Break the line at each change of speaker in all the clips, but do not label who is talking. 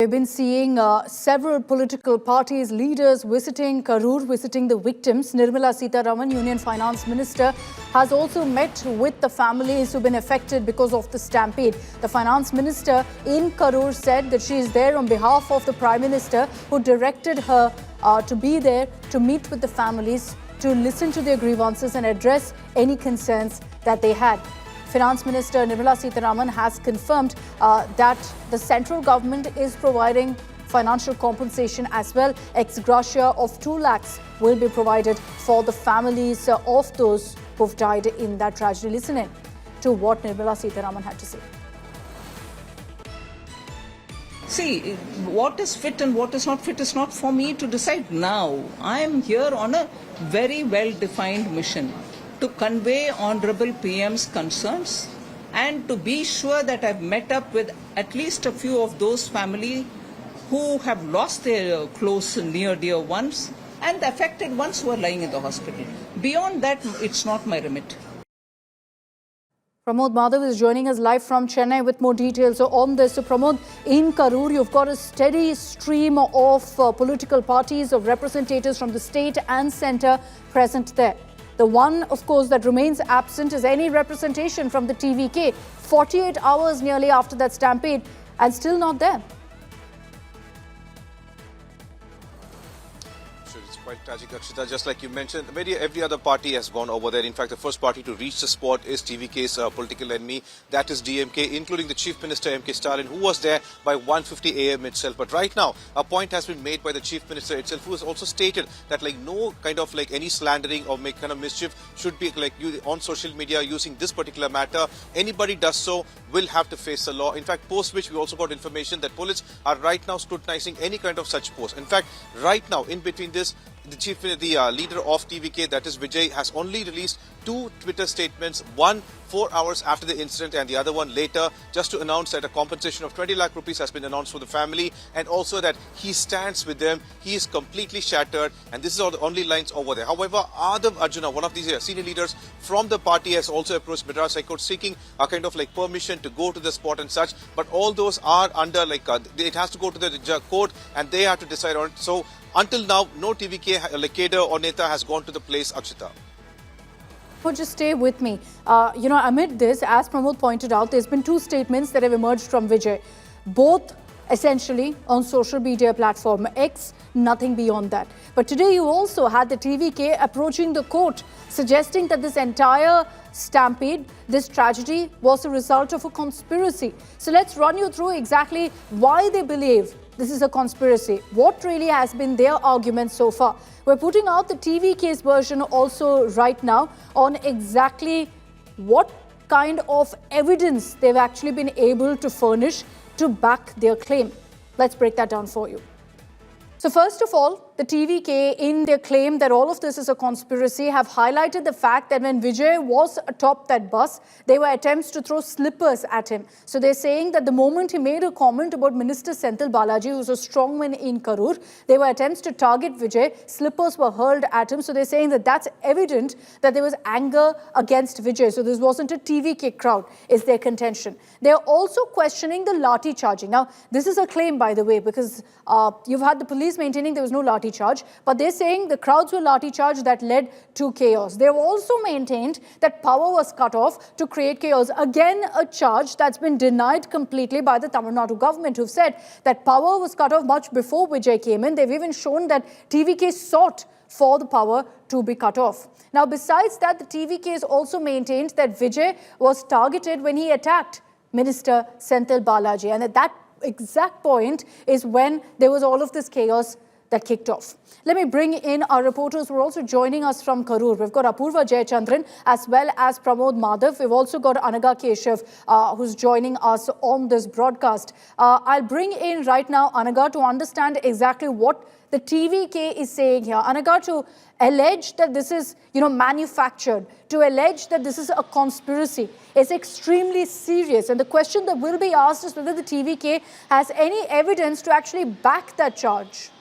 We've been seeing several political parties, leaders visiting Karur, visiting the victims. Nirmala Sitharaman, Union Finance Minister, has also met with the families who've been affected because of the stampede. The Finance Minister in Karur said that she is there on behalf of the Prime Minister, who directed her to be there to meet with the families, to listen to their grievances and address any concerns that they had. Finance Minister Nirmala Sitharaman has confirmed that the central government is providing financial compensation as well. Ex gratia of 2 lakhs will be provided for the families of those who've died in that tragedy. Listen in to what Nirmala Sitharaman had to say.
See, what is fit and what is not fit is not for me to decide now. I am here on a very well-defined mission to convey Honorable PM's concerns and to be sure that I've met up with at least a few of those families who have lost their close and near dear ones and the affected ones who are lying in the hospital. Beyond that, it's not my remit.
Pramod Madhav is joining us live from Chennai with more details on this. So Pramod, in Karur, you've got a steady stream of political parties, of representatives from the state and centre present there. The one, of course, that remains absent is any representation from the TVK. 48 hours nearly after that stampede and still not there.
It's quite tragic, Akshita. Just like you mentioned, every other party has gone over there. In fact, the first party to reach the spot is TVK's political enemy, that is DMK, including the Chief Minister M.K. Stalin, who was there by 1:50 a.m. itself. But right now, a point has been made by the Chief Minister itself, who has also stated that no kind of any slandering or kind of mischief should be on social media using this particular matter. Anybody does so will have to face the law. In fact, post which we also got information that police are right now scrutinizing any kind of such post. In fact, right now, in between this, the leader of TVK, that is Vijay, has only released 2 Twitter statements, one 4 hours after the incident and the other one later, just to announce that a compensation of 20 lakh rupees has been announced for the family, and also that he stands with them. He is completely shattered, and this is all the only lines over there. However, Adam Arjuna, one of these senior leaders from the party, has also approached Madras High Court seeking a kind of permission to go to the spot and such, but all those are under it has to go to the court and they have to decide on it. So until now, no TVK cadre or neta has gone to the place, Akshita.
But just stay with me. Amid this, as Pramod pointed out, there's been 2 statements that have emerged from Vijay. Both essentially on social media platform X, nothing beyond that. But today you also had the TVK approaching the court, suggesting that this entire stampede, this tragedy, was a result of a conspiracy. So let's run you through exactly why they believe this is a conspiracy. What really has been their argument so far? We're putting out the TVK's version also right now on exactly what kind of evidence they've actually been able to furnish to back their claim. Let's break that down for you. So first of all, the TVK, in their claim that all of this is a conspiracy, have highlighted the fact that when Vijay was atop that bus, there were attempts to throw slippers at him. So they're saying that the moment he made a comment about Minister Senthil Balaji, who's a strongman in Karur, there were attempts to target Vijay. Slippers were hurled at him. So they're saying that that's evident that there was anger against Vijay. So this wasn't a TVK crowd, is their contention. They're also questioning the lathi charging. Now, this is a claim, by the way, because you've had the police maintaining there was no lathi charge, but they're saying the crowds were lathi charged that led to chaos. They've also maintained that power was cut off to create chaos. Again, a charge that's been denied completely by the Tamil Nadu government, who've said that power was cut off much before Vijay came in. They've even shown that TVK sought for the power to be cut off. Now, besides that, the TVK has also maintained that Vijay was targeted when he attacked Minister Senthil Balaji, and at that exact point is when there was all of this chaos that kicked off. Let me bring in our reporters who are also joining us from Karur. We've got Apurva Jayachandran as well as Pramod Madhav. We've also got Anaga Keshav who's joining us on this broadcast. I'll bring in right now Anaga to understand exactly what the TVK is saying here. Anaga, to allege that this is, manufactured, to allege that this is a conspiracy is extremely serious. And the question that will be asked is whether the TVK has any evidence to actually back that charge.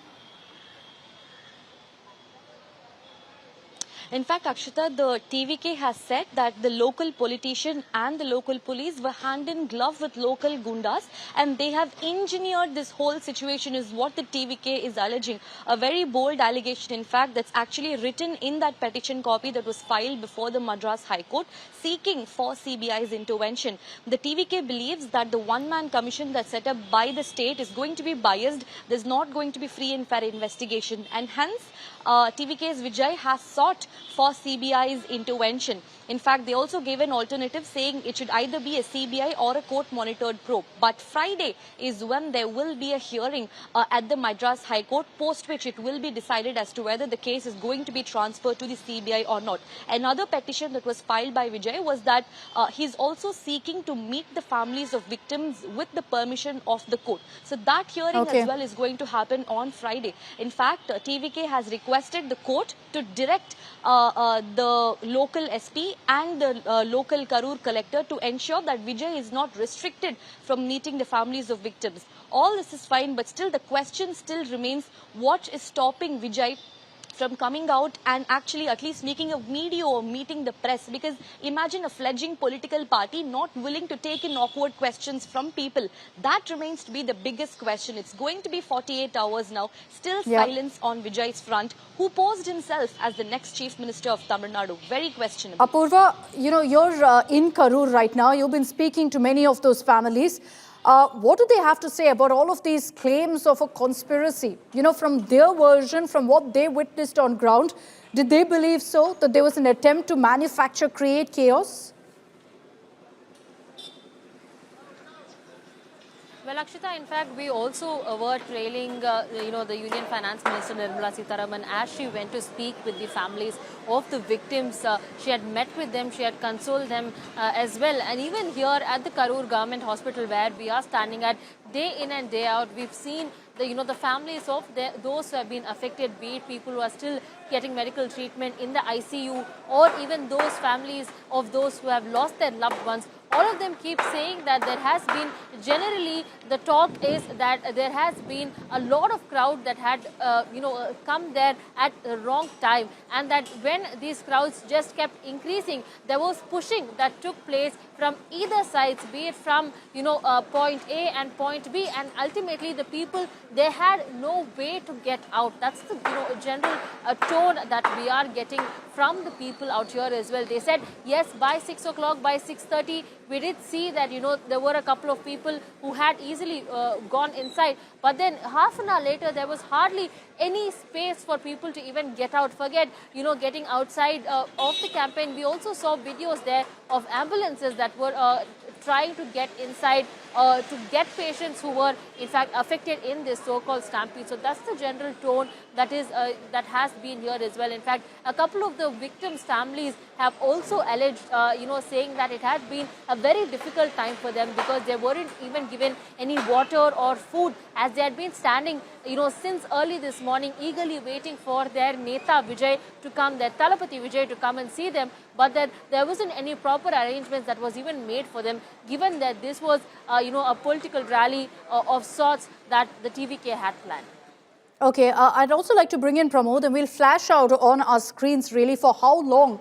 In fact, Akshita, the TVK has said that the local politician and the local police were hand in glove with local gundas, and they have engineered this whole situation, is what the TVK is alleging. A very bold allegation, in fact, that's actually written in that petition copy that was filed before the Madras High Court, seeking for CBI's intervention. The TVK believes that the one-man commission that's set up by the state is going to be biased. There's not going to be free and fair investigation, and hence TVK's Vijay has sought for CBI's intervention. In fact, they also gave an alternative saying it should either be a CBI or a court-monitored probe. But Friday is when there will be a hearing at the Madras High Court, post which it will be decided as to whether the case is going to be transferred to the CBI or not. Another petition that was filed by Vijay was that he's also seeking to meet the families of victims with the permission of the court. So that hearing as well is going to happen on Friday. In fact, TVK has requested the court to direct the local SP and the local Karur collector to ensure that Vijay is not restricted from meeting the families of victims. All this is fine, but still the question still remains, what is stopping Vijay from coming out and actually at least making a video or meeting the press? Because imagine a fledgling political party not willing to take in awkward questions from people. That remains to be the biggest question. It's going to be 48 hours now. Still silence on Vijay's front, who posed himself as the next Chief Minister of Tamil Nadu. Very questionable.
Apurva, you know, you're in Karur right now. You've been speaking to many of those families. What do they have to say about all of these claims of a conspiracy? You know, from their version, from what they witnessed on ground, did they believe so, that there was an attempt to manufacture, create chaos?
Well, Akshita, in fact, we also were trailing, the Union Finance Minister Nirmala Sitharaman as she went to speak with the families of the victims. She had met with them, she had consoled them as well. And even here at the Karur Government Hospital, where we are standing at, day in and day out, we've seen the families of those who have been affected, be it people who are still getting medical treatment in the ICU, or even those families of those who have lost their loved ones. All of them keep saying that there has been, generally the talk is that there has been a lot of crowd that had come there at the wrong time, and that when these crowds just kept increasing, there was pushing that took place from either sides, be it from point A and point B, and ultimately the people, they had no way to get out. That's the general tone that we are getting from the people out here as well. They said yes, by 6 o'clock, by 6:30, we did see that there were a couple of people who had easily gone inside, but then half an hour later there was hardly any space for people to even get out. Forget getting outside of the campaign. We also saw videos there of ambulances that were trying to get inside to get patients who were in fact affected in this so-called stampede. So that's the general tone that has been here as well. In fact, a couple of the victims' families have also alleged, saying that it had been a very difficult time for them because they weren't even given any water or food, as they had been standing, since early this morning, eagerly waiting for their Neta Vijay to come, their Talapati Vijay to come and see them, but that there wasn't any proper arrangements that was even made for them, given that this was, a political rally of sorts that the TVK had planned.
Okay, I'd also like to bring in Pramod, and we'll flash out on our screens really for how long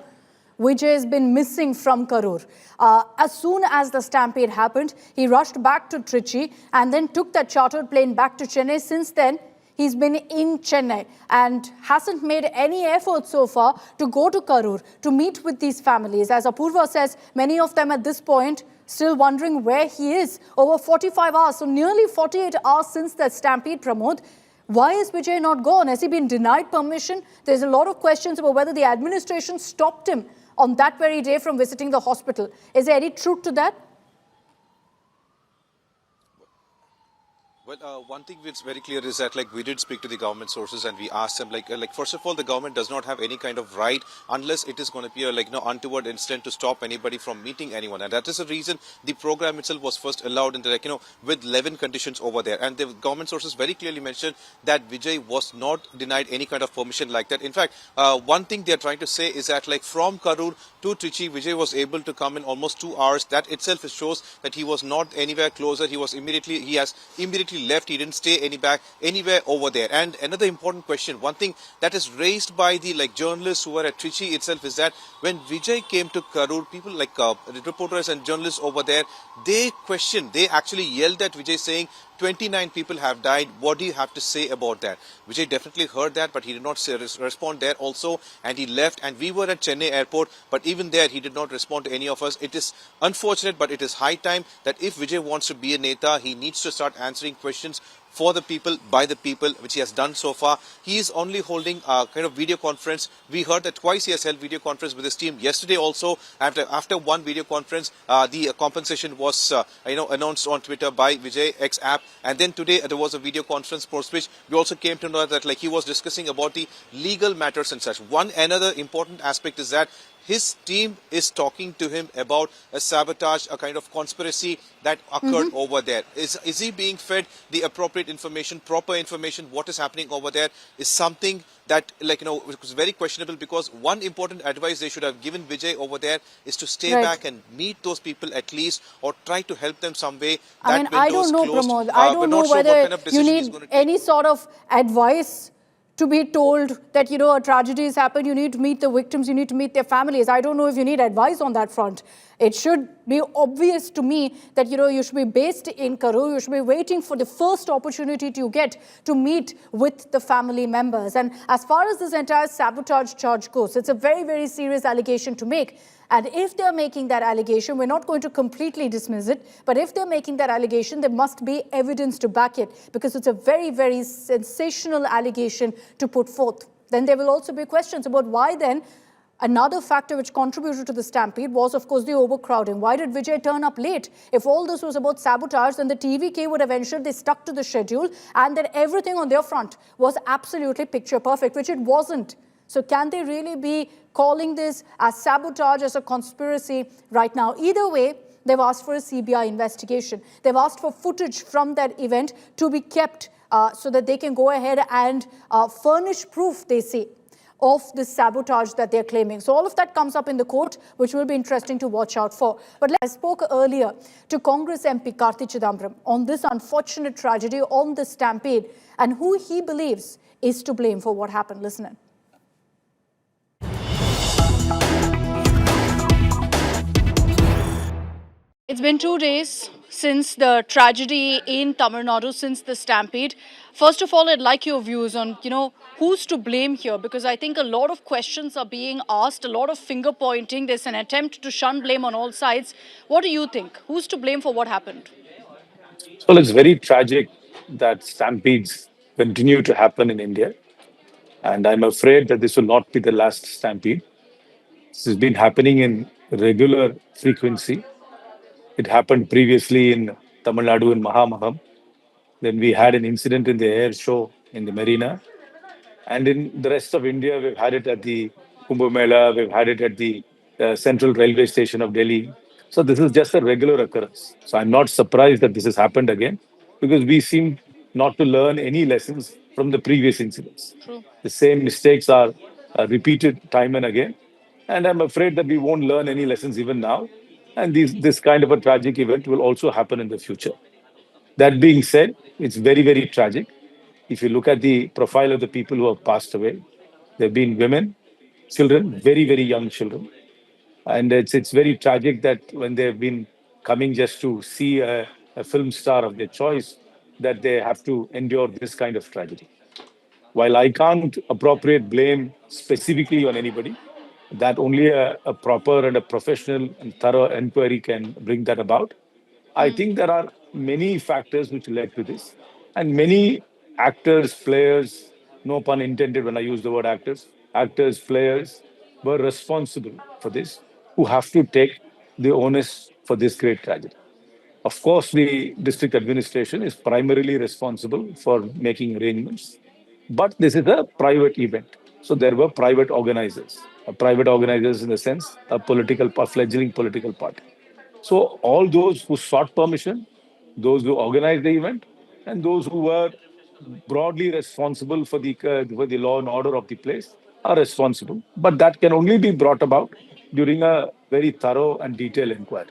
Vijay has been missing from Karur. As soon as the stampede happened, he rushed back to Trichy and then took that chartered plane back to Chennai. Since then, he's been in Chennai and hasn't made any effort so far to go to Karur to meet with these families. As Apurva says, many of them at this point still wondering where he is. Over 45 hours, so nearly 48 hours since that stampede, Pramod. Why is Vijay not gone? Has he been denied permission? There's a lot of questions about whether the administration stopped him on that very day from visiting the hospital. Is there any truth to that?
Well, one thing that's very clear is that, we did speak to the government sources and we asked them, first of all, the government does not have any kind of right unless it is going to be a, untoward incident to stop anybody from meeting anyone. And that is the reason the program itself was first allowed in the, with 11 conditions over there. And the government sources very clearly mentioned that Vijay was not denied any kind of permission like that. In fact, one thing they are trying to say is that, from Karur to Trichy, Vijay was able to come in almost 2 hours. That itself shows that he was not anywhere closer. He has immediately immediately left. He didn't stay anywhere over there. And another important question, one thing that is raised by the journalists who were at Trichy itself is that when Vijay came to Karur, people reporters and journalists over there, they actually yelled at Vijay saying 29 people have died. What do you have to say about that? Vijay definitely heard that, but he did not respond there also, and he left. And we were at Chennai airport, but even there he did not respond to any of us. It is unfortunate, but it is high time that if Vijay wants to be a Neta, he needs to start answering questions for the people, by the people, which he has done so far. He is only holding a kind of video conference. We heard that twice he has held video conference with his team. Yesterday also, after one video conference, the compensation was announced on Twitter by Vijay X app. And then today there was a video conference post which we also came to know that he was discussing about the legal matters and such. Another important aspect is that his team is talking to him about a sabotage, a kind of conspiracy that occurred over there. Is he being fed the appropriate information, proper information? What is happening over there is something that was very questionable, because one important advice they should have given Vijay over there is to stay back and meet those people at least, or try to help them some way.
I mean, I don't know, Pramod. I don't know whether you need any sort of advice to be told that, a tragedy has happened, you need to meet the victims, you need to meet their families. I don't know if you need advice on that front. It should be obvious to me that, you should be based in Karur, you should be waiting for the first opportunity you get to meet with the family members. And as far as this entire sabotage charge goes, it's a very, very serious allegation to make. And if they're making that allegation, we're not going to completely dismiss it, but if they're making that allegation, there must be evidence to back it, because it's a very, very sensational allegation to put forth. Then there will also be questions about why then another factor which contributed to the stampede was, of course, the overcrowding. Why did Vijay turn up late? If all this was about sabotage, then the TVK would have ensured they stuck to the schedule and that everything on their front was absolutely picture perfect, which it wasn't. So can they really be calling this as sabotage, as a conspiracy right now? Either way, they've asked for a CBI investigation. They've asked for footage from that event to be kept so that they can go ahead and furnish proof, they say, of the sabotage that they're claiming. So all of that comes up in the court, which will be interesting to watch out for. But I spoke earlier to Congress MP Karti Chidambaram on this unfortunate tragedy, on the stampede, and who he believes is to blame for what happened. Listen in. It's been 2 days since the tragedy in Tamil Nadu, since the stampede. First of all, I'd like your views on, who's to blame here, because I think a lot of questions are being asked, a lot of finger pointing. There's an attempt to shun blame on all sides. What do you think? Who's to blame for what happened?
Well, it's very tragic that stampedes continue to happen in India. And I'm afraid that this will not be the last stampede. This has been happening in regular frequency. It happened previously in Tamil Nadu in Mahamaham. Then we had an incident in the air show in the marina. And in the rest of India, we've had it at the Kumbh Mela, we've had it at the Central Railway Station of Delhi. So this is just a regular occurrence. So I'm not surprised that this has happened again, because we seem not to learn any lessons from the previous incidents.
True.
The same mistakes are repeated time and again. And I'm afraid that we won't learn any lessons even now. And this kind of a tragic event will also happen in the future. That being said, it's very, very tragic. If you look at the profile of the people who have passed away, there have been women, children, very, very young children. And it's very tragic that when they've been coming just to see a film star of their choice, that they have to endure this kind of tragedy. While I can't appropriate blame specifically on anybody, that only a proper and a professional and thorough inquiry can bring that about. I think there are many factors which led to this, and many actors, players, no pun intended when I use the word actors, players were responsible for this, who have to take the onus for this great tragedy. Of course, the district administration is primarily responsible for making arrangements, but this is a private event. So there were private organizers in the sense a fledgling political party. So all those who sought permission, those who organized the event, and those who were broadly responsible for the law and order of the place are responsible. But that can only be brought about during a very thorough and detailed inquiry.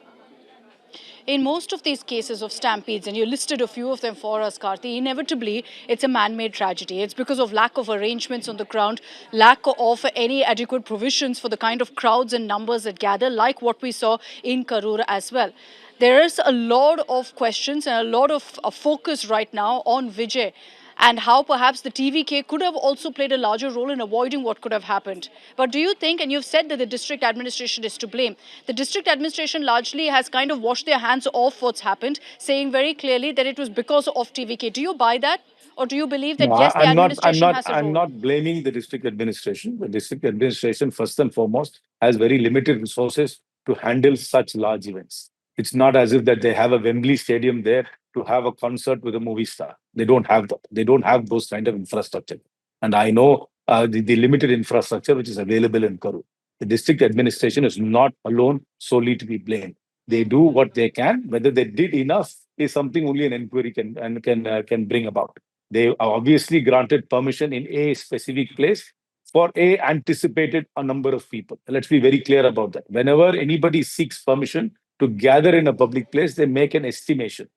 in most of these cases of stampedes, and you listed a few of them for us, Karthi, inevitably it's a man-made tragedy. It's because of lack of arrangements on the ground, lack of any adequate provisions for the kind of crowds and numbers that gather, like what we saw in Karur as well. There is a lot of questions and a lot of focus right now on Vijay and how perhaps the TVK could have also played a larger role in avoiding what could have happened. But do you think, and you've said that the district administration is to blame, the district administration largely has kind of washed their hands off what's happened, saying very clearly that it was because of TVK. Do you buy that? Or do you believe
No,
that, yes, the
I'm not. I'm
administration
not.
has a
I'm
role?
not blaming the district administration. The district administration, first and foremost, has very limited resources to handle such large events. It's not as if that they have a Wembley Stadium there to have a concert with a movie star. They don't have that. They don't have those kind of infrastructure. And I know the limited infrastructure which is available in Karur. The district administration is not alone solely to be blamed. They do what they can. Whether they did enough is something only an inquiry can bring about. They obviously granted permission in a specific place for a anticipated a number of people. Let's be very clear about that. Whenever anybody seeks permission to gather in a public place, they make an estimation.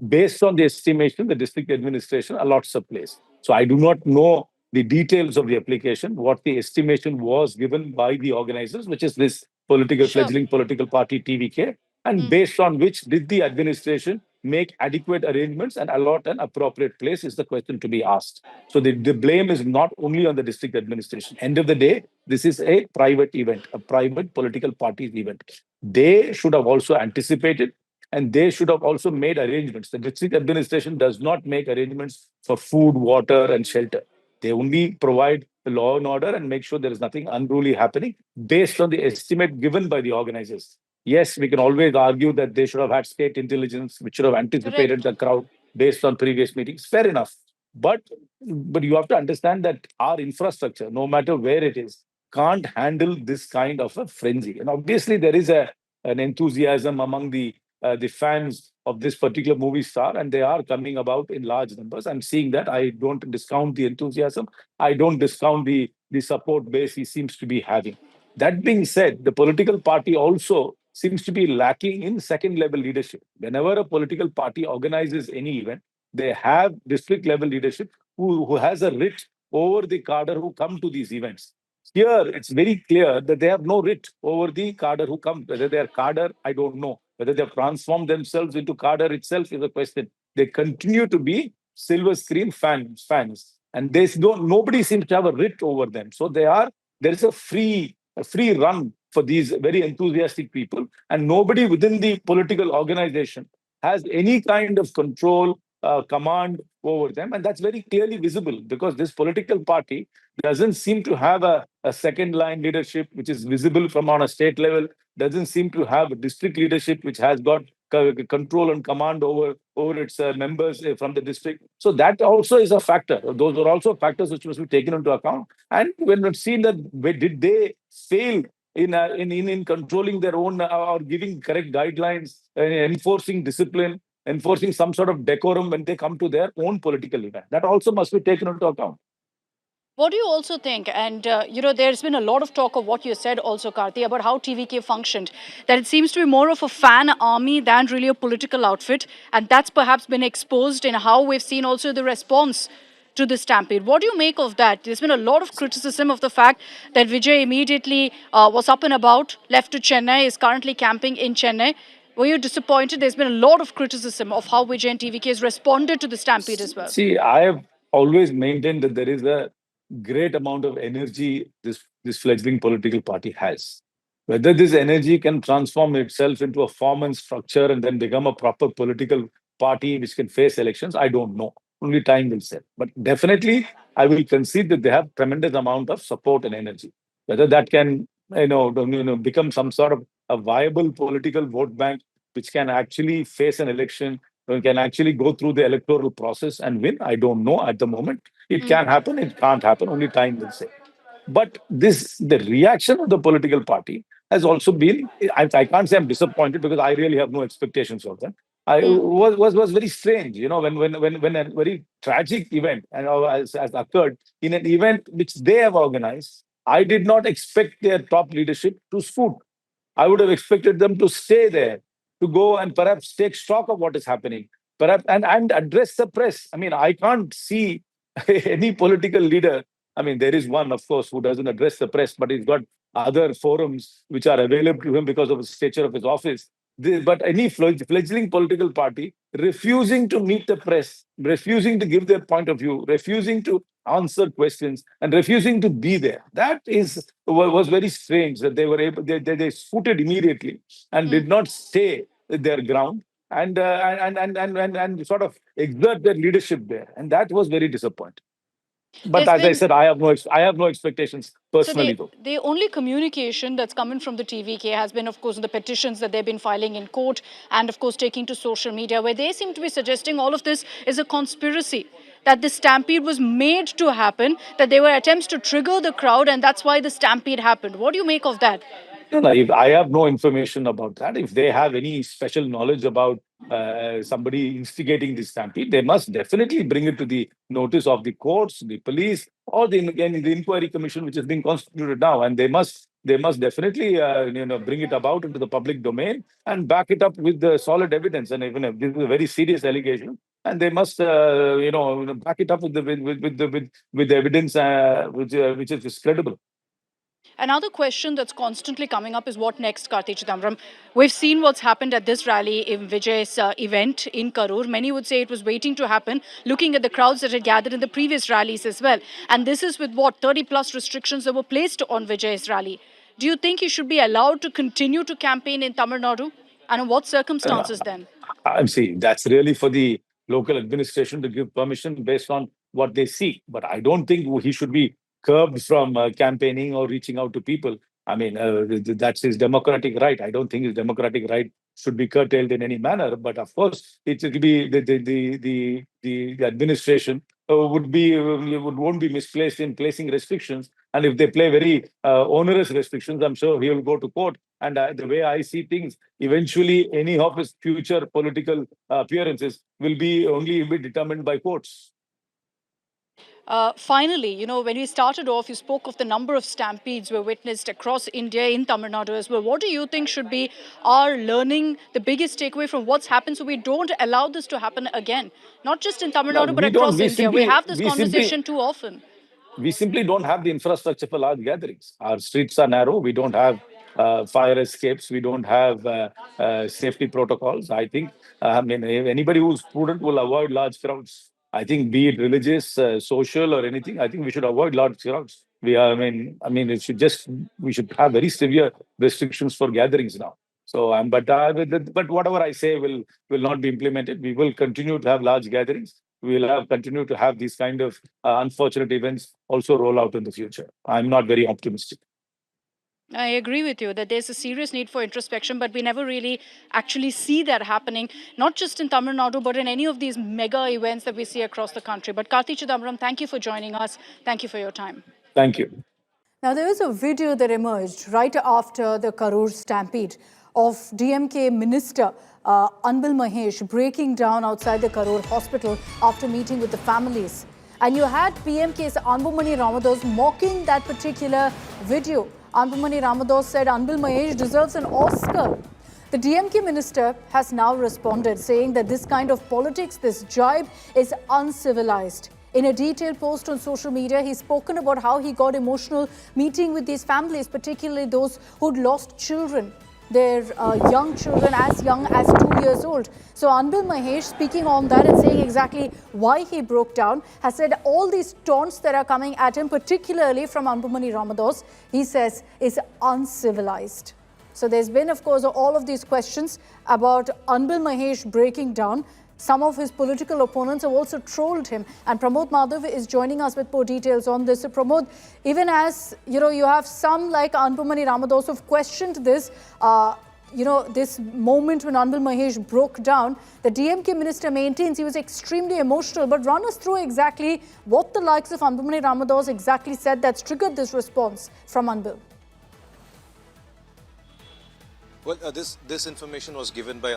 Based on the estimation, the district administration allots a place. So I do not know the details of the application, what the estimation was given by the organizers, which is this
Sure.
fledgling political party TVK, and based on which did the administration make adequate arrangements and allot an appropriate place is the question to be asked. So the blame is not only on the district administration. End of the day, this is a private event, a private political party's event. They should have also anticipated and they should have also made arrangements. The district administration does not make arrangements for food, water, and shelter. They only provide the law and order and make sure there is nothing unruly happening based on the estimate given by the organizers. Yes, we can always argue that they should have had state intelligence, which should have anticipated
Correct.
the crowd based on previous meetings. Fair enough. But but you have to understand that our infrastructure, no matter where it is, can't handle this kind of a frenzy. And obviously, there is an enthusiasm among the fans of this particular movie star, and they are coming about in large numbers. I'm seeing that. I don't discount the enthusiasm. I don't discount the support base he seems to be having. That being said, the political party also seems to be lacking in second level leadership. Whenever a political party organizes any event, they have district level leadership who has a writ over the cadre who come to these events. Here, it's very clear that they have no writ over the cadre who come. Whether they are cadre, I don't know. Whether they've transformed themselves into cadre itself is a question. They continue to be silver screen fans. And there's nobody seems to have a writ over them. So there is a free run for these very enthusiastic people, and nobody within the political organization has any kind of control, command over them, and that's very clearly visible because this political party doesn't seem to have a second line leadership which is visible from on a state level, doesn't seem to have a district leadership which has got control and command over its members from the district. So that also is a factor. Those are also factors which must be taken into account. And when we've seen that, did they fail in controlling their own or giving correct guidelines, enforcing discipline, enforcing some sort of decorum when they come to their own political event? That also must be taken into account.
What do you also think? And, there's been a lot of talk of what you said also, Karthi, about how TVK functioned, that it seems to be more of a fan army than really a political outfit. And that's perhaps been exposed in how we've seen also the response to the stampede. What do you make of that? There's been a lot of criticism of the fact that Vijay immediately was up and about, left to Chennai, is currently camping in Chennai. Were you disappointed? There's been a lot of criticism of how Vijay and TVK has responded to the stampede as well.
See, I have always maintained that there is a great amount of energy this fledgling political party has. Whether this energy can transform itself into a form and structure and then become a proper political party which can face elections, I don't know. Only time will tell. But definitely, I will concede that they have tremendous amount of support and energy. Whether that can, become some sort of a viable political vote bank which can actually face an election, can actually go through the electoral process and win, I don't know at the moment. It can happen, it can't happen. Only time will say. But the reaction of the political party has also been, I can't say I'm disappointed because I really have no expectations of them. I was very strange, when a very tragic event and has occurred in an event which they have organized. I did not expect their top leadership to scoot. I would have expected them to stay there, to go and perhaps take stock of what is happening, perhaps and address the press. I mean, I can't see any political leader. I mean, there is one, of course, who doesn't address the press, but he's got other forums which are available to him because of the stature of his office. But any fledgling political party refusing to meet the press, refusing to give their point of view, refusing to answer questions, and refusing to be there. That was very strange that they were able. They scooted immediately and did not stay their ground and sort of exert their leadership there, and that was very disappointing. But
There's
as I
been
said, I have no expectations
So
personally, though.
the only communication that's coming from the TVK has been, of course, the petitions that they've been filing in court and, of course, taking to social media, where they seem to be suggesting all of this is a conspiracy, that the stampede was made to happen, that there were attempts to trigger the crowd, and that's why the stampede happened. What do you make of that?
No, I have no information about that. If they have any special knowledge about somebody instigating this stampede, they must definitely bring it to the notice of the courts, the police, or the inquiry commission, which is being constituted now, and they must definitely bring it about into the public domain and back it up with the solid evidence. And even if this is a very serious allegation, and they must back it up with the evidence which is credible.
Another question that's constantly coming up is what next, Karthi Chidambaram? We've seen what's happened at this rally in Vijay's event in Karur. Many would say it was waiting to happen, looking at the crowds that had gathered in the previous rallies as well. And this is with what, 30 plus restrictions that were placed on Vijay's rally. Do you think he should be allowed to continue to campaign in Tamil Nadu? And in what circumstances then?
I'm saying that's really for the local administration to give permission based on what they see. But I don't think he should be curbed from campaigning or reaching out to people. I mean, that's his democratic right. I don't think his democratic right should be curtailed in any manner. But of course, it will be the administration won't be misplaced in placing restrictions. And if they play very onerous restrictions, I'm sure he will go to court. And the way I see things, eventually any of his future political appearances will be only be determined by courts.
Finally, when we started off, you spoke of the number of stampedes were witnessed across India, in Tamil Nadu as well. What do you think should be our learning, the biggest takeaway from what's happened, so we don't allow this to happen again? Not just in Tamil
No,
Nadu, but
we don't.
across India. We have this conversation too often.
We simply don't have the infrastructure for large gatherings. Our streets are narrow. We don't have fire escapes. We don't have safety protocols. I think, anybody who's prudent will avoid large crowds. I think, be it religious, social, or anything, I think we should avoid large crowds. We should have very severe restrictions for gatherings now. So, but whatever I say will not be implemented. We will continue to have large gatherings. We will continue to have these kind of unfortunate events also roll out in the future. I'm not very optimistic.
I agree with you that there's a serious need for introspection, but we never really actually see that happening, not just in Tamil Nadu, but in any of these mega events that we see across the country. But Karthi Chidambaram, thank you for joining us. Thank you for your time.
Thank you.
Now, there was a video that emerged right after the Karur Stampede of DMK Minister Anbil Mahesh breaking down outside the Karur hospital after meeting with the families. And you had PMK's Anbumani Ramadas mocking that particular video. Anbumani Ramadas said Anbil Mahesh deserves an Oscar. The DMK minister has now responded, saying that this kind of politics, this jibe, is uncivilized. In a detailed post on social media, he's spoken about how he got emotional meeting with these families, particularly those who'd lost children, their young children as young as 2 years old. So Anbil Mahesh, speaking on that and saying exactly why he broke down, has said all these taunts that are coming at him, particularly from Anbumani Ramadas, he says is uncivilized. So there's been, of course, all of these questions about Anbil Mahesh breaking down. Some of his political opponents have also trolled him. And Pramod Madhav is joining us with more details on this. So Pramod, even as, you have some like Anbumani Ramadas who've questioned this, this moment when Anbil Mahesh broke down, the DMK minister maintains he was extremely emotional. But run us through exactly what the likes of Anbumani Ramadas exactly said that's triggered this response from Anbil.
Well, this information was given by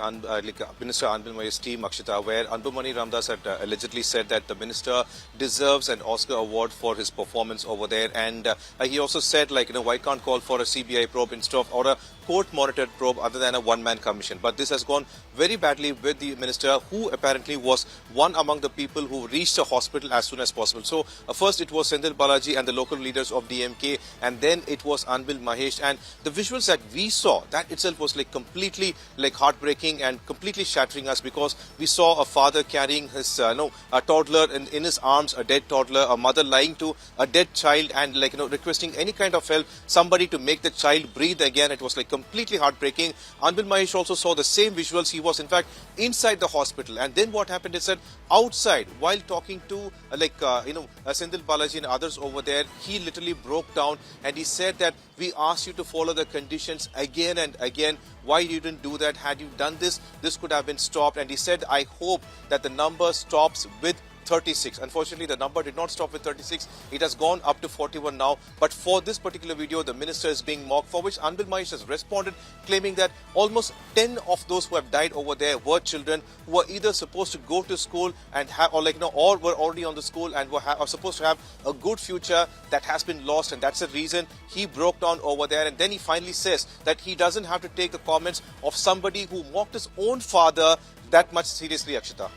Minister Anbil May's team, Akshita, where Anbumani Ramdas had allegedly said that the minister deserves an Oscar award for his performance over there, and he also said, why can't call for a CBI probe instead of, or a court-monitored probe other than a one-man commission. But this has gone very badly with the minister, who apparently was one among the people who reached a hospital as soon as possible. So first it was Senthil Balaji and the local leaders of DMK, and then it was Anbil Mahesh, and the visuals that we saw, that itself was completely heartbreaking and completely shattering us, because we saw a father carrying his a toddler in his arms, a dead toddler, a mother lying to a dead child, and requesting any kind of help, somebody to make the child breathe again. It was completely heartbreaking. Anbil Mahesh also saw the same visuals. He was in fact inside the hospital, and then what happened is that outside, while talking to Senthil Balaji and others over there, he literally broke down and he said that we asked you to follow the conditions again and again. Why you didn't do that? Had you done this, this could have been stopped. And he said, I hope that the number stops with 36. Unfortunately, the number did not stop with 36. It has gone up to 41 now. But for this particular video, the minister is being mocked, for which Anbil Mahesh has responded, claiming that almost 10 of those who have died over there were children who were either supposed to go to school and have, or were already on the school and are supposed to have a good future that has been lost. And that's the reason he broke down over there. And then he finally says that he doesn't have to take the comments of somebody who mocked his own father that much seriously, Akshita.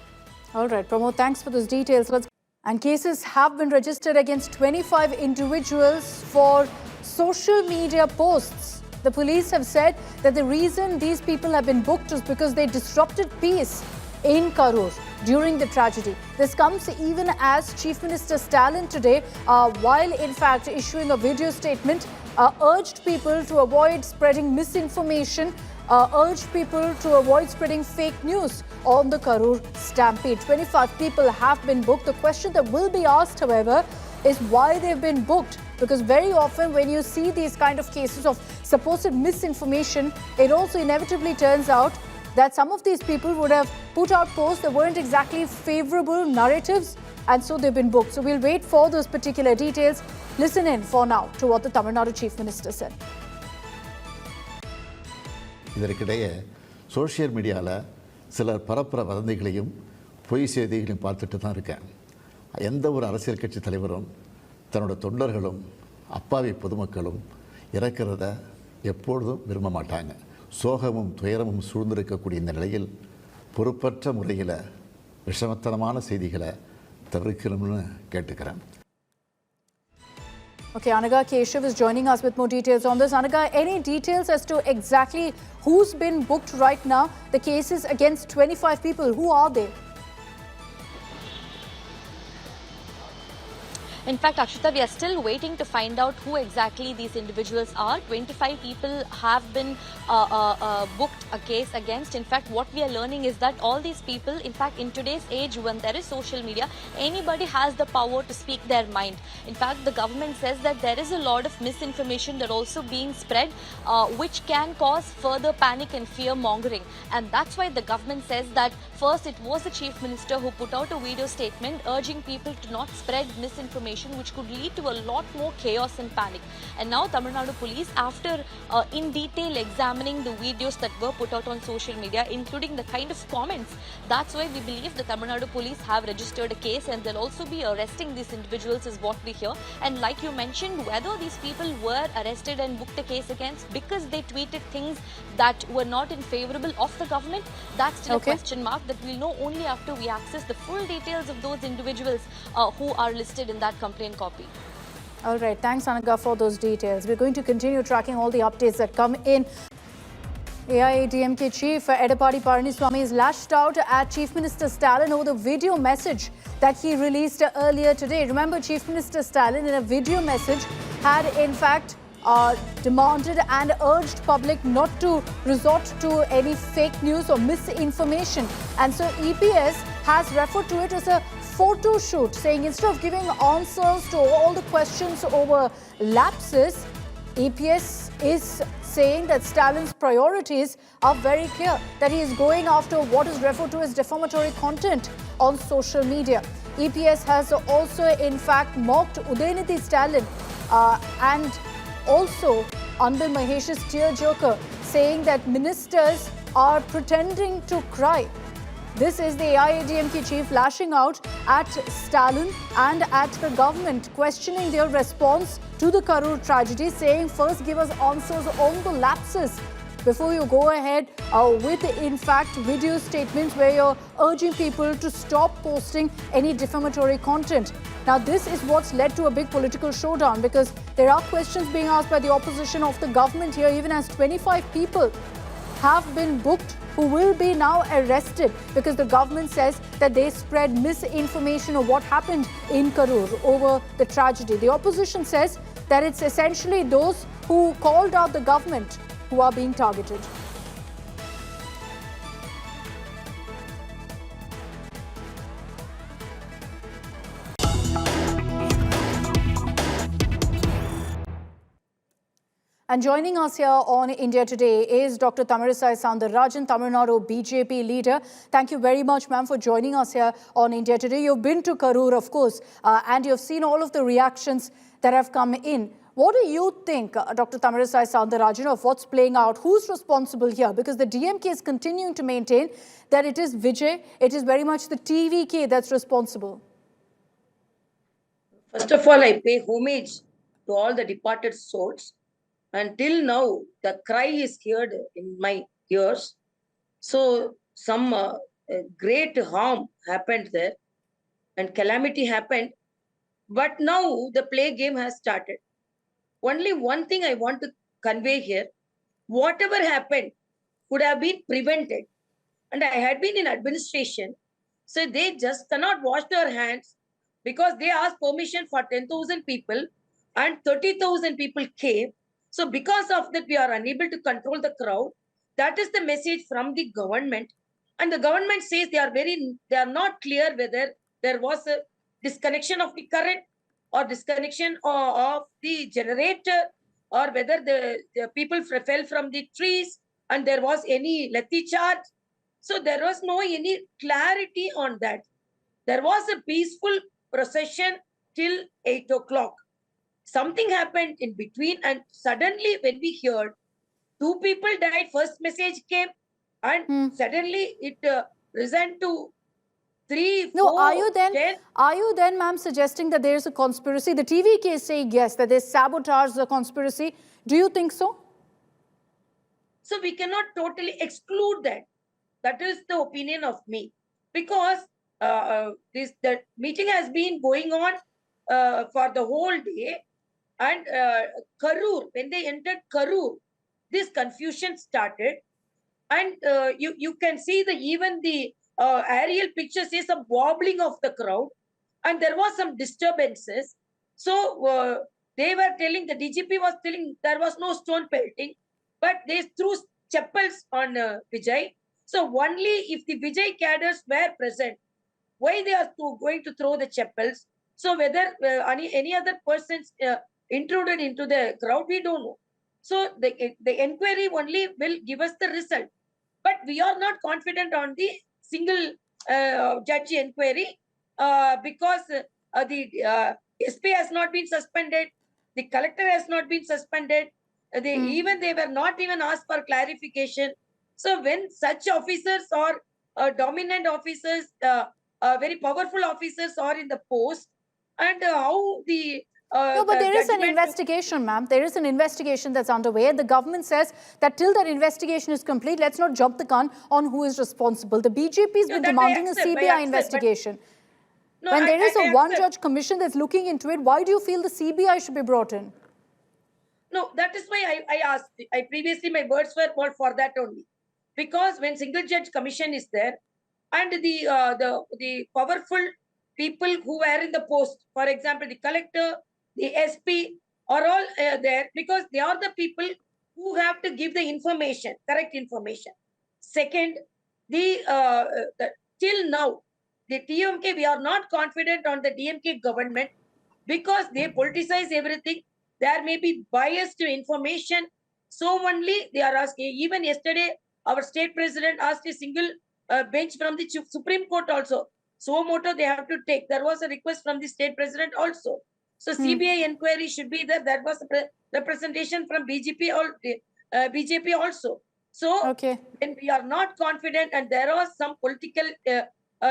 All right, Pramod, thanks for those details. And cases have been registered against 25 individuals for social media posts. The police have said that the reason these people have been booked is because they disrupted peace in Karur during the tragedy. This comes even as Chief Minister Stalin today, while in fact issuing a video statement, urged people to avoid spreading misinformation, urged people to avoid spreading fake news on the Karur Stampede. 25 people have been booked. The question that will be asked, however, is why they've been booked. Because very often when you see these kind of cases of supposed misinformation, it also inevitably turns out that some of these people would have put out posts that weren't exactly favorable narratives, and so they've been booked. So we'll wait for those particular details. Listen in for now to what the Tamil Nadu Chief Minister said.
இதற்கிடையே social மீடியாவில் சிலர் பரப்புற வதந்திகளையும் பொய் செய்திகளையும் பார்த்துட்டு தான் இருக்கேன். எந்த ஒரு அரசியல் கட்சி தலைவரும் தன்னோட தொண்டர்களும் அப்பாவி பொதுமக்களும் இறக்கிறத எப்பொழுதும் விரும்ப மாட்டாங்க. சோகமும் துயரமும் சூழ்ந்திருக்கக்கூடிய இந்த நிலையில் பொறுப்பற்ற முறையில் விஷமத்தனமான செய்திகளை தவிர்க்கணும்னு கேட்டுக்கிறேன்.
Okay, Anaga Keshav is joining us with more details on this. Anaga, any details as to exactly who's been booked right now? The cases against 25 people, who are they?
In fact, Akshita, we are still waiting to find out who exactly these individuals are. 25 people have been booked a case against. In fact, what we are learning is that all these people, in fact, in today's age when there is social media, anybody has the power to speak their mind. In fact, the government says that there is a lot of misinformation that also being spread, which can cause further panic and fear mongering. And that's why the government says that first it was the Chief Minister who put out a video statement urging people to not spread misinformation, which could lead to a lot more chaos and panic. And now Tamil Nadu Police, after in detail examining the videos that were put out on social media, including the kind of comments, that's why we believe the Tamil Nadu Police have registered a case and they'll also be arresting these individuals is what we hear. And like you mentioned, whether these people were arrested and booked a case against because they tweeted things that were not in favorable of the government, that's still a question mark that we'll know only after we access the full details of those individuals who are listed in that complaint copy.
All right, thanks Anaga for those details. We're going to continue tracking all the updates that come in. Aiadmk Chief Edappadi Palaniswamy is lashed out at Chief Minister Stalin over the video message that he released earlier today. Remember, Chief Minister Stalin in a video message had in fact demanded and urged public not to resort to any fake news or misinformation. And so EPS has referred to it as a photo shoot, saying instead of giving answers to all the questions over lapses, EPS is saying that Stalin's priorities are very clear, that he is going after what is referred to as defamatory content on social media. EPS has also in fact mocked Udayanidhi Stalin and also Anbil Mahesh's tearjerker saying that ministers are pretending to cry. This is the Aiadmk chief lashing out at Stalin and at the government, questioning their response to the Karur tragedy, saying first give us answers on the lapses before you go ahead with, in fact, video statements where you're urging people to stop posting any defamatory content. Now, this is what's led to a big political showdown, because there are questions being asked by the opposition of the government here, even as 25 people have been booked who will be now arrested because the government says that they spread misinformation of what happened in Karur over the tragedy. The opposition says that it's essentially those who called out the government who are being targeted. And joining us here on India Today is Dr. Tamilisai Soundararajan, Tamil Nadu BJP leader. Thank you very much, ma'am, for joining us here on India Today. You've been to Karur, of course, and you've seen all of the reactions that have come in. What do you think, Dr. Tamilisai Soundararajan, of what's playing out? Who's responsible here? Because the DMK is continuing to maintain that it is Vijay, it is very much the TVK that's responsible.
First of all, I pay homage to all the departed souls. Until now, the cry is heard in my ears. So some great harm happened there and calamity happened. But now the play game has started. Only one thing I want to convey here, whatever happened could have been prevented. And I had been in administration, so they just cannot wash their hands because they asked permission for 10,000 people and 30,000 people came. So because of that, we are unable to control the crowd. That is the message from the government. And the government says they are not clear whether there was a disconnection of the current or disconnection of the generator, or whether the people fell from the trees and there was any lathi charge. So there was no any clarity on that. There was a peaceful procession till 8 o'clock. Something happened in between, and suddenly when we heard 2 people died, first message came, and suddenly it risen to 3, 4,
No, are you
10.
Ma'am, suggesting that there is a conspiracy? The TVK is saying yes, that they sabotage the conspiracy. Do you think so?
So we cannot totally exclude that. That is the opinion of me, because the meeting has been going on for the whole day. And Karur, when they entered Karur, this confusion started. And you can see even the aerial picture says some wobbling of the crowd. And there was some disturbances. So they were telling, the DGP was telling there was no stone pelting, but they threw chappals on Vijay. So only if the Vijay cadres were present, why they are going to throw the chappals? So whether any other persons intruded into the crowd, we don't know. So the inquiry only will give us the result. But we are not confident on the single judge inquiry because the SP has not been suspended, the collector has not been suspended, they were not even asked for clarification. So when such officers or dominant officers, very powerful officers are in the post, and how the
no, but there is an investigation, ma'am. There is an investigation that's underway. The government says that till that investigation is complete, let's not jump the gun on who is responsible. The BJP has been demanding a CBI investigation. When there is a one-judge commission that's looking into it, why do you feel the CBI should be brought in?
No, that is why I asked. Previously, my words were for that only. Because when single-judge commission is there, and the powerful people who are in the post, for example, the collector, the SP are all there, because they are the people who have to give the information, correct information. Second, till now, the TMK, we are not confident on the DMK government because they politicize everything. There may be bias to information. So only they are asking. Even yesterday, our state president asked a single bench from the Supreme Court also. So moto they have to take. There was a request from the state president also. So CBI inquiry should be there. That was a representation from BJP BJP also. So
Okay.
when we are not confident and there are some political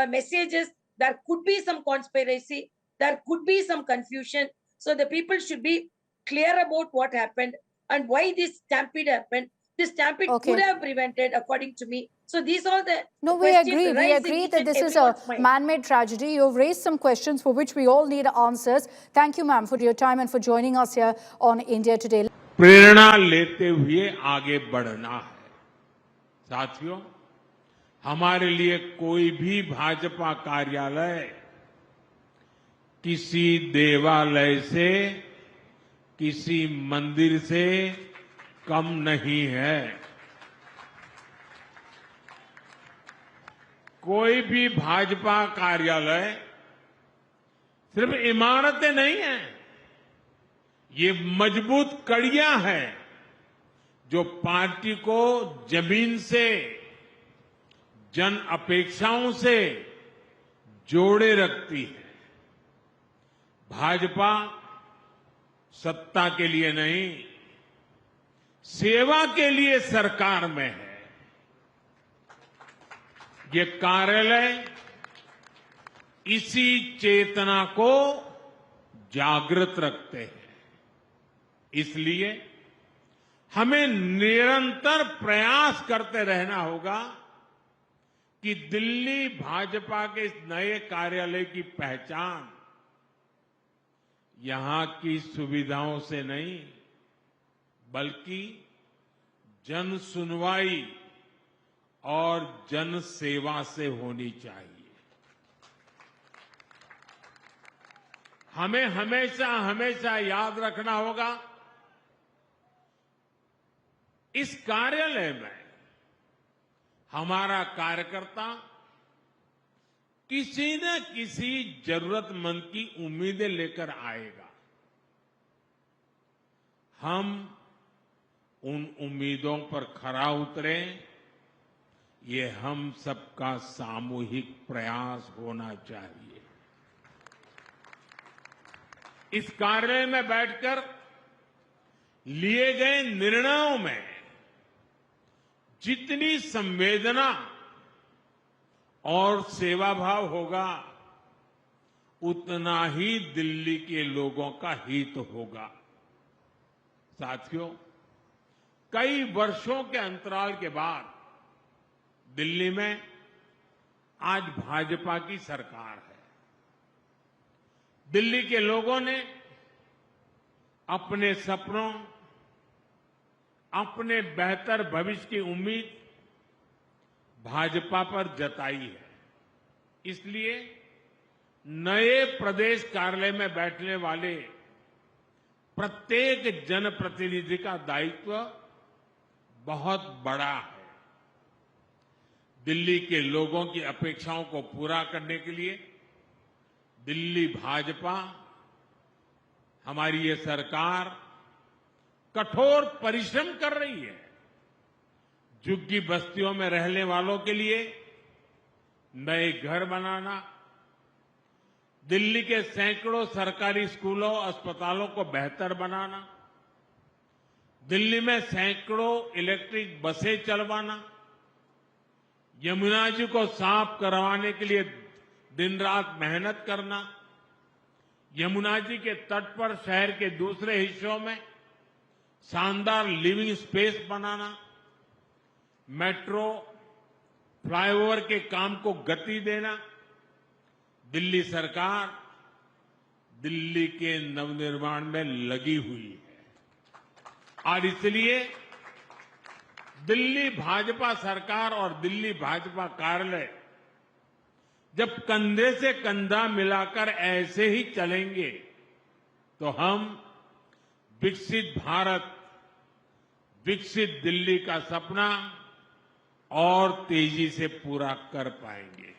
messages, there could be some conspiracy, there could be some confusion. So the people should be clear about what happened and why this stampede happened. This stampede
Okay.
could have prevented, according to me. So these are the
No, we
questions
agree. We
raised in
agree
each
that
and
this is a
everyone's mind.
man-made tragedy. You've raised some questions for which we all need answers. Thank you, ma'am, for your time and for joining us here on India Today.
प्रेरणा लेते हुए आगे बढ़ना है। साथियों, हमारे लिए कोई भी भाजपा कार्यालय किसी देवालय से, किसी मंदिर से कम नहीं है। कोई भी भाजपा कार्यालय सिर्फ इमारतें नहीं हैं, ये मजबूत कड़ियां हैं जो पार्टी को जमीन से, जन अपेक्षाओं से जोड़े रखती है। भाजपा सत्ता के लिए नहीं, सेवा के लिए सरकार में है। ये कार्यालय इसी चेतना को जागृत रखते हैं। इसलिए हमें निरंतर प्रयास करते रहना होगा कि दिल्ली भाजपा के इस नए कार्यालय की पहचान यहां की सुविधाओं से नहीं, बल्कि जन सुनवाई और जन सेवा से होनी चाहिए। हमें हमेशा हमेशा याद रखना होगा, इस कार्यालय में हमारा कार्यकर्ता किसी न किसी जरूरतमंद की उम्मीदें लेकर आएगा। हम उन उम्मीदों पर खरा उतरें, ये हम सबका सामूहिक प्रयास होना चाहिए। इस कार्यालय में बैठकर लिए गए निर्णयों में जितनी संवेदना और सेवा भाव होगा, उतना ही दिल्ली के लोगों का हित होगा। साथियों, कई वर्षों के अंतराल के बाद दिल्ली में आज भाजपा की सरकार है। दिल्ली के लोगों ने अपने सपनों, अपने बेहतर भविष्य की उम्मीद भाजपा पर जताई है। इसलिए नए प्रदेश कार्यालय में बैठने वाले प्रत्येक जनप्रतिनिधि का दायित्व बहुत बड़ा है। दिल्ली के लोगों की अपेक्षाओं को पूरा करने के लिए दिल्ली भाजपा, हमारी ये सरकार कठोर परिश्रम कर रही है। झुग्गी बस्तियों में रहने वालों के लिए नए घर बनाना, दिल्ली के सैकड़ों सरकारी स्कूलों, अस्पतालों को बेहतर बनाना, दिल्ली में सैकड़ों इलेक्ट्रिक बसें चलवाना, यमुना जी को साफ करवाने के लिए दिन रात मेहनत करना, यमुना जी के तट पर शहर के दूसरे हिस्सों में शानदार लिविंग स्पेस बनाना, मेट्रो, फ्लाईओवर के काम को गति देना। दिल्ली सरकार दिल्ली के नवनिर्माण में लगी हुई है और इसलिए दिल्ली भाजपा सरकार और दिल्ली भाजपा कार्यालय जब कंधे से कंधा मिलाकर ऐसे ही चलेंगे तो हम विकसित भारत, विकसित दिल्ली का सपना और तेजी से पूरा कर पाएंगे।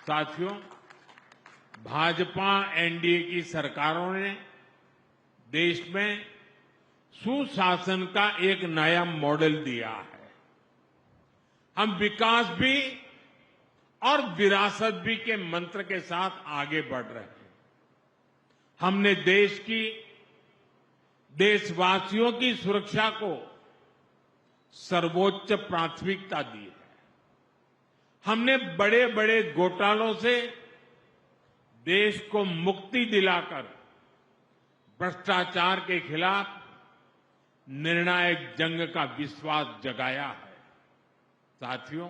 साथियों, भाजपा एनडीए की सरकारों ने देश में सुशासन का एक नया मॉडल दिया है। हम विकास भी और विरासत भी के मंत्र के साथ आगे बढ़ रहे हैं। हमने देश की देशवासियों की सुरक्षा को सर्वोच्च प्राथमिकता दी है। हमने बड़े बड़े घोटालों से देश को मुक्ति दिलाकर भ्रष्टाचार के खिलाफ निर्णायक जंग का विश्वास जगाया है। साथियों,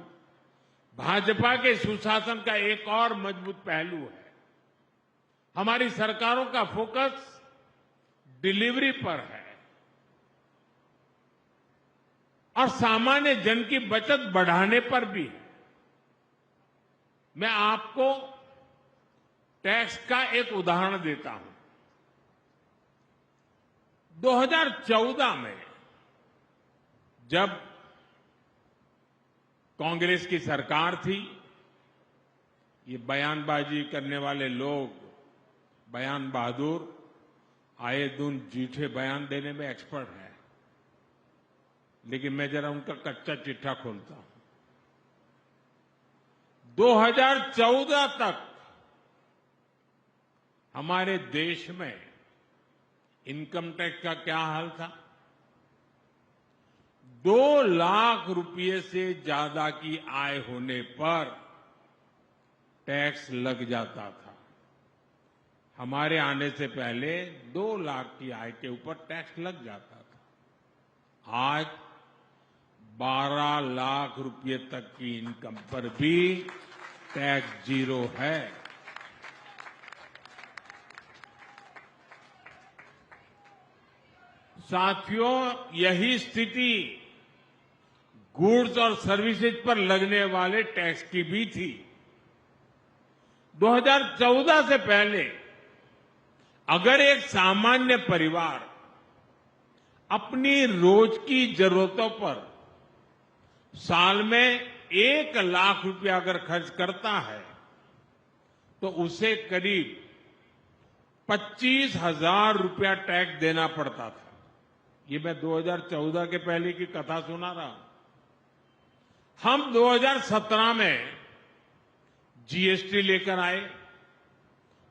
भाजपा के सुशासन का एक और मजबूत पहलू है। हमारी सरकारों का फोकस डिलीवरी पर है और सामान्य जन की बचत बढ़ाने पर भी है। मैं आपको टैक्स का एक उदाहरण देता हूं। 2014 में जब कांग्रेस की सरकार थी, ये बयानबाजी करने वाले लोग, बयान बहादुर, आए दिन झूठे बयान देने में एक्सपर्ट है, लेकिन मैं जरा उनका कच्चा चिट्ठा खोलता हूं। 2014 तक हमारे देश में इनकम टैक्स का क्या हाल था? 2 लाख रुपए से ज्यादा की आय होने पर टैक्स लग जाता था। हमारे आने से पहले 2 लाख की आय के ऊपर टैक्स लग जाता था। आज 12 लाख रुपए तक की इनकम पर भी टैक्स 0 है। साथियों, यही स्थिति गुड्स और सर्विसेज पर लगने वाले टैक्स की भी थी। 2014 से पहले अगर एक सामान्य परिवार अपनी रोज की जरूरतों पर साल में 1 लाख रुपया अगर खर्च करता है तो उसे करीब 25,000 रुपया टैक्स देना पड़ता था। ये मैं 2014 के पहले की कथा सुना रहा। हम 2017 में जीएसटी लेकर आए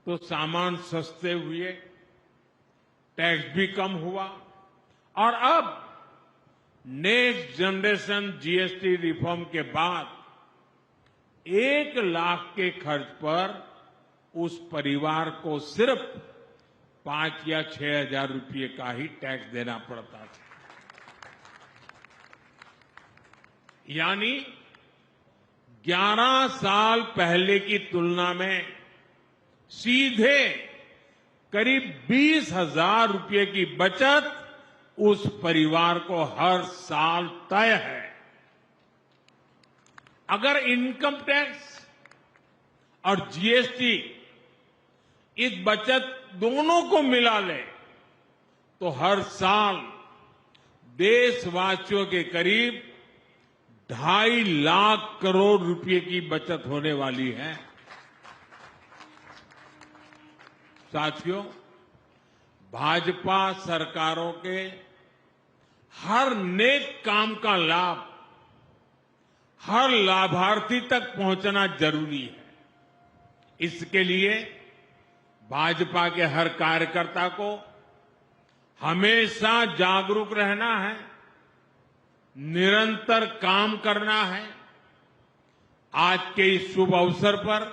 तो सामान सस्ते हुए, टैक्स भी कम हुआ और अब नेक्स्ट जनरेशन जीएसटी रिफॉर्म के बाद 1 लाख के खर्च पर उस परिवार को सिर्फ 5 या 6 हजार रुपये का ही टैक्स देना पड़ता था। यानी 11 साल पहले की तुलना में सीधे करीब 20,000 रुपये की बचत उस परिवार को हर साल तय है। अगर इनकम टैक्स और जीएसटी इस बचत दोनों को मिला ले तो हर साल देशवासियों के करीब 2.5 लाख करोड़ रुपए की बचत होने वाली है। साथियों, भाजपा सरकारों के हर नेक काम का लाभ हर लाभार्थी तक पहुंचना जरूरी है। इसके लिए भाजपा के हर कार्यकर्ता को हमेशा जागरूक रहना है, निरंतर काम करना है। आज के इस शुभ अवसर पर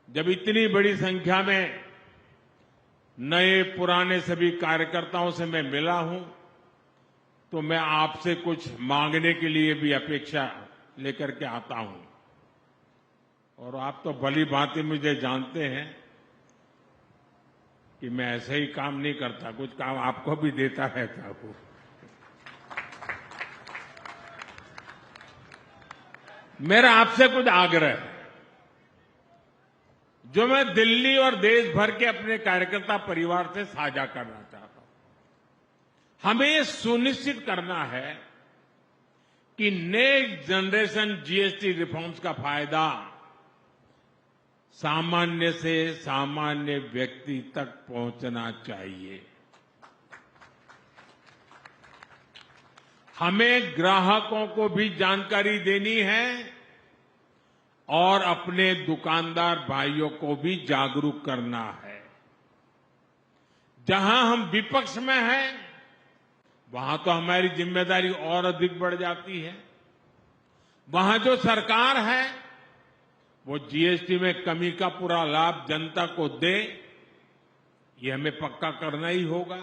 जब इतनी बड़ी संख्या में नए पुराने सभी कार्यकर्ताओं से मैं मिला हूं तो मैं आपसे कुछ मांगने के लिए भी अपेक्षा लेकर के आता हूं। और आप तो भली भांति मुझे जानते हैं कि मैं ऐसे ही काम नहीं करता, कुछ काम आपको भी देता रहता हूं। मेरा आपसे कुछ आग्रह है जो मैं दिल्ली और देश भर के अपने कार्यकर्ता परिवार से साझा करना चाहता हूं। हमें यह सुनिश्चित करना है कि नेक्स्ट जनरेशन जीएसटी रिफॉर्म्स का फायदा सामान्य से सामान्य व्यक्ति तक पहुंचना चाहिए। हमें ग्राहकों को भी जानकारी देनी है और अपने दुकानदार भाइयों को भी जागरूक करना है। जहां हम विपक्ष में हैं, वहां तो हमारी जिम्मेदारी और अधिक बढ़ जाती है। वहां जो सरकार है वो जीएसटी में कमी का पूरा लाभ जनता को दे, ये हमें पक्का करना ही होगा।